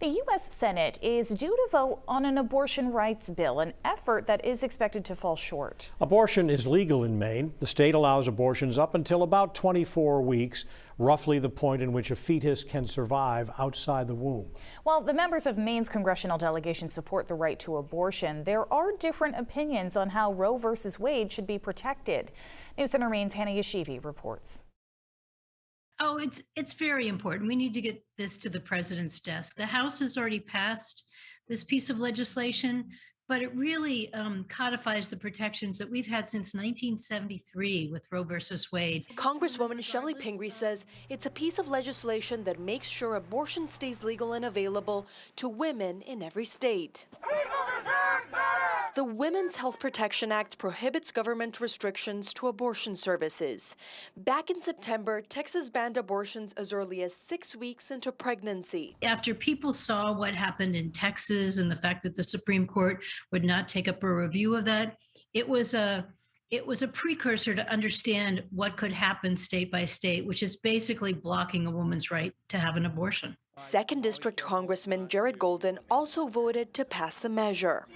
The U.S. Senate is due to vote on an abortion rights bill, an effort that is expected to fall short. Abortion is legal in Maine. The state allows abortions up until about 24 weeks, roughly the point in which a fetus can survive outside the womb. While the members of Maine's congressional delegation support the right to abortion, there are different opinions on how Roe v. Wade should be protected. News Center Maine's Hannah Yeshivi reports. Oh, it's very important. We need to get this to the president's desk. The House has already passed this piece of legislation, but it really codifies the protections that we've had since 1973 with Roe versus Wade. Congresswoman Shelley Pingree says it's a piece of legislation that makes sure abortion stays legal and available to women in every state. The Women's Health Protection Act prohibits government restrictions to abortion services. Back in September, Texas banned abortions as early as 6 weeks into pregnancy. After people saw what happened in Texas and the fact that the Supreme Court would not take up a review of that, it was a precursor to understand what could happen state by state, which is basically blocking a woman's right to have an abortion. 2nd District Congressman Jared Golden also voted to pass the measure.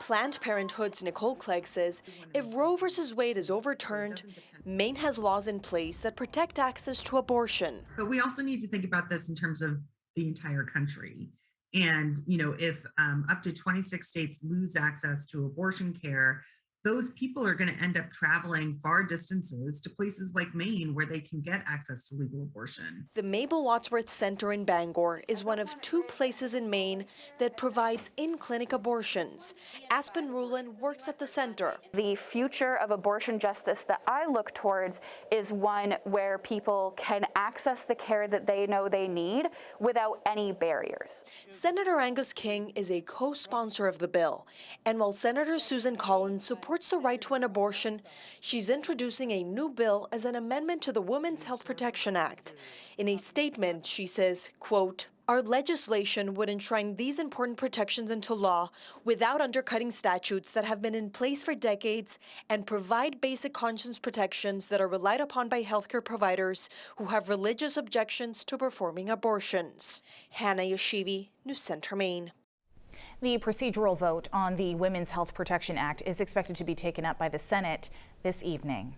Planned Parenthood's Nicole Clegg says if Roe v. Wade is overturned, Maine has laws in place that protect access to abortion. But we also need to think about this in terms of the entire country. And, if up to 26 states lose access to abortion care, those people are going to end up traveling far distances to places like Maine where they can get access to legal abortion. The Mabel Wadsworth Center in Bangor is one of 2 places in Maine that provides in-clinic abortions. Aspen Rulin works at the center. The future of abortion justice that I look towards is one where people can access the care that they know they need without any barriers. Senator Angus King is a co-sponsor of the bill, and while Senator Susan Collins supports the right to an abortion, she's introducing a new bill as an amendment to the Women's Health Protection Act. In a statement, she says, quote, "Our legislation would enshrine these important protections into law without undercutting statutes that have been in place for decades and provide basic conscience protections that are relied upon by healthcare providers who have religious objections to performing abortions." Hannah Yeshivi, News Center, Maine. The procedural vote on the Women's Health Protection Act is expected to be taken up by the Senate this evening.